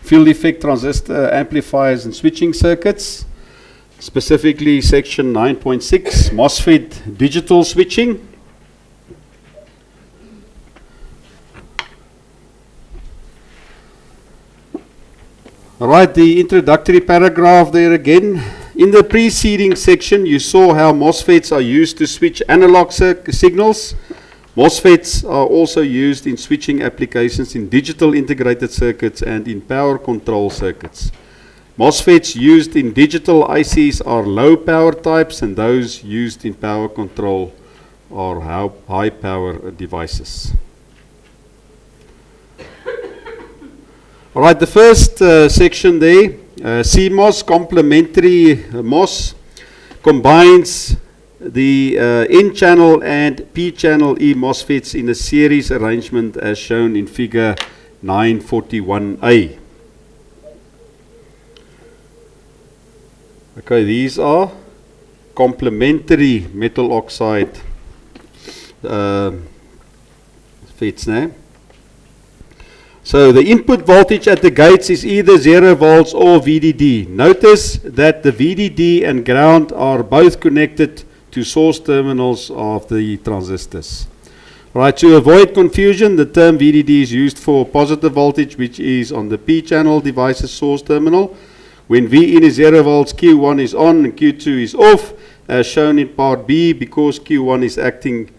Field effect transistor amplifiers and switching circuits, specifically section 9.6, MOSFET digital switching. Alright, the introductory paragraph there again. In the preceding section, you saw how MOSFETs are used to switch analog signals. MOSFETs are also used in switching applications in digital integrated circuits and in power control circuits. MOSFETs used in digital ICs are low power types, and those used in power control are high power devices. Alright, the first section there, CMOS, complementary MOS, combines the N-channel and P-channel E MOSFETs in a series arrangement as shown in figure 941A. Okay, these are complementary metal oxide FETs now. So the input voltage at the gates is either 0 volts or VDD. Notice that the VDD and ground are both connected to source terminals of the transistors. Right, to avoid confusion, the term VDD is used for positive voltage, which is on the P-channel device's source terminal. When V in is 0 volts, Q1 is on and Q2 is off, as shown in part B. Because Q1 is acting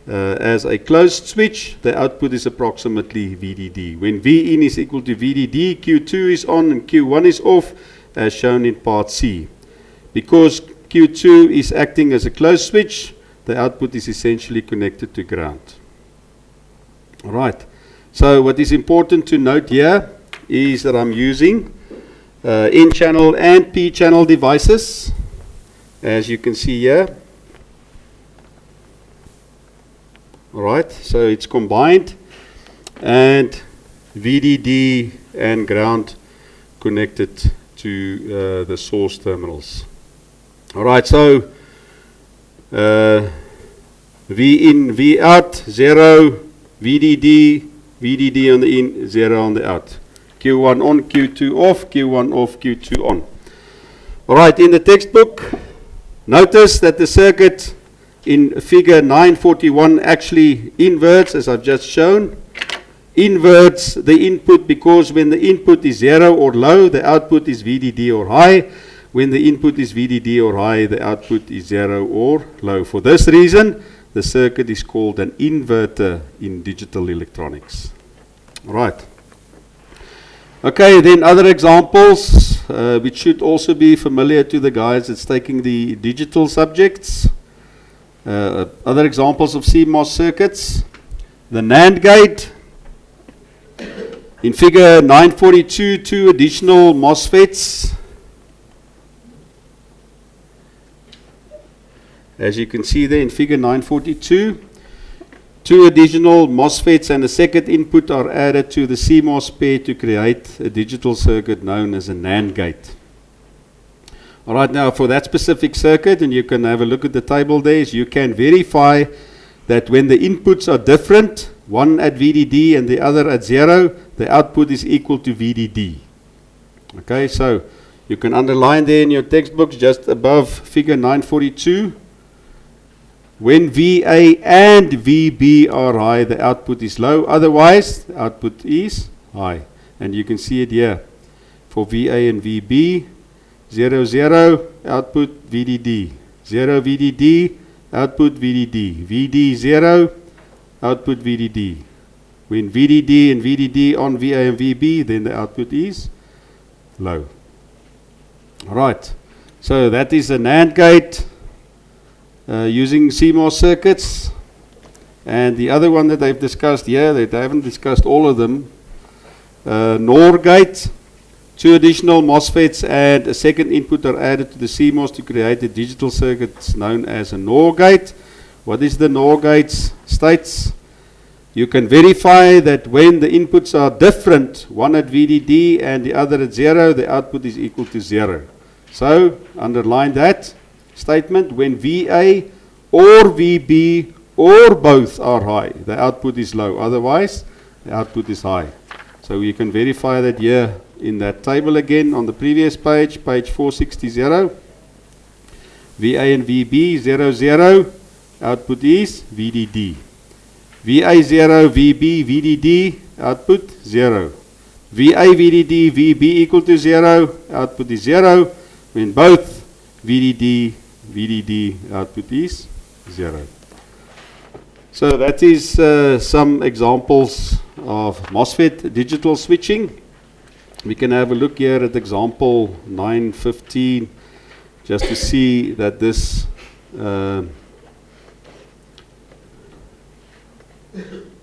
as a closed switch, the output is approximately VDD. When V in is equal to VDD, Q2 is on and Q1 is off, as shown in part C. Because Q2 is acting as a closed switch, the output is essentially connected to ground. Alright, so what is important to note here is that I'm using N-channel and P-channel devices, as you can see here. Alright, so it's combined, and VDD and ground connected to the source terminals. Alright, so V in, V out, 0, VDD, VDD on the in, 0 on the out. Q1 on, Q2 off, Q1 off, Q2 on. Alright, in the textbook, notice that the circuit in figure 941 actually inverts, as I've just shown. Inverts the input because when the input is 0 or low, the output is VDD or high. When the input is VDD or high, the output is 0 or low. For this reason, the circuit is called an inverter in digital electronics. Right. Okay, then other examples, which should also be familiar to the guys that's taking the digital subjects. Other examples of CMOS circuits. The NAND gate. In figure 942, 2 additional MOSFETs. As you can see there in figure 942, 2 additional MOSFETs and a second input are added to the CMOS pair to create a digital circuit known as a NAND gate. Alright, now for that specific circuit, and you can have a look at the table there, you can verify that when the inputs are different, one at VDD and the other at 0, the output is equal to VDD. Okay, so you can underline there in your textbooks just above figure 942. When VA and VB are high, the output is low. Otherwise, the output is high. And you can see it here. For VA and VB, 0, 0, output VDD. 0, VDD, output VDD. VD, 0, output VDD. When VDD and VDD on VA and VB, then the output is low. Alright, so that is a NAND gate. Using CMOS circuits, and the other one that they've discussed here, they haven't discussed all of them, NOR gate, 2 additional MOSFETs and a second input are added to the CMOS to create a digital circuit known as a NOR gate. What is the NOR gate? States you can verify that when the inputs are different, one at VDD and the other at 0, the output is equal to 0. So underline that statement. When VA or VB or both are high, the output is low. Otherwise, the output is high. So you can verify that here in that table again on the previous page, page 460. VA and VB 0, 0. Output is VDD. VA 0, VB, VDD. Output 0. VA, VDD, VB equal to 0. Output is 0. When both VDD, VDD output is 0. So that is some examples of MOSFET digital switching. We can have a look here at example 915 just to see that this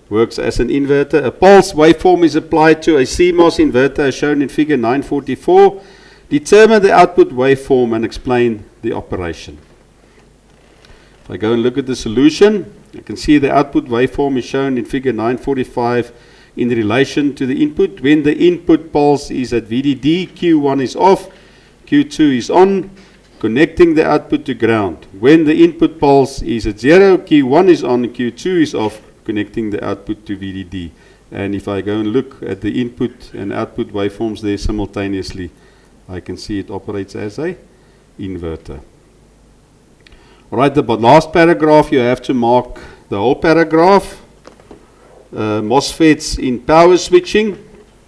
works as an inverter. A pulse waveform is applied to a CMOS inverter as shown in figure 944. Determine the output waveform and explain the operation. If I go and look at the solution, you can see the output waveform is shown in figure 945 in relation to the input. When the input pulse is at VDD, Q1 is off, Q2 is on, connecting the output to ground. When the input pulse is at 0, Q1 is on, Q2 is off, connecting the output to VDD. And if I go and look at the input and output waveforms there simultaneously, I can see it operates as a inverter. Alright, the last paragraph you have to mark the whole paragraph. MOSFETs in power switching.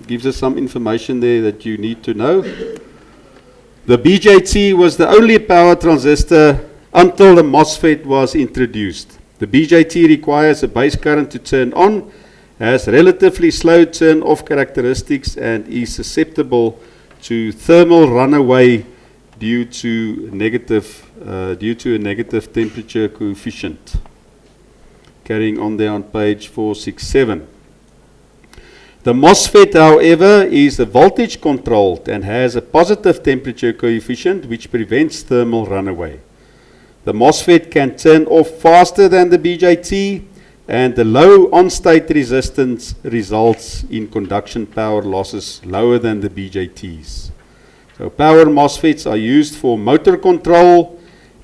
Gives us some information there that you need to know. The BJT was the only power transistor until the MOSFET was introduced. The BJT requires a base current to turn on, has relatively slow turn off characteristics, and is susceptible to thermal runaway due to a negative temperature coefficient. Carrying on there on page 467. The MOSFET, however, is voltage controlled and has a positive temperature coefficient which prevents thermal runaway. The MOSFET can turn off faster than the BJT, and the low on-state resistance results in conduction power losses lower than the BJTs. So power MOSFETs are used for motor control,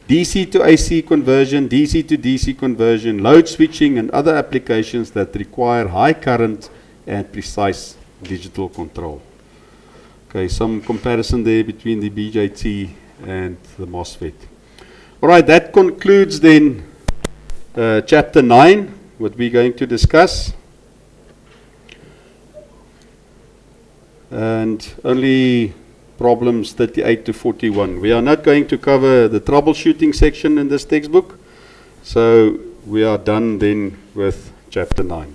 DC to AC conversion, DC to DC conversion, load switching, and other applications that require high current and precise digital control. Okay, some comparison there between the BJT and the MOSFET. Alright, that concludes then chapter 9, what we're going to discuss. And only problems 38 to 41. We are not going to cover the troubleshooting section in this textbook, so we are done then with chapter 9.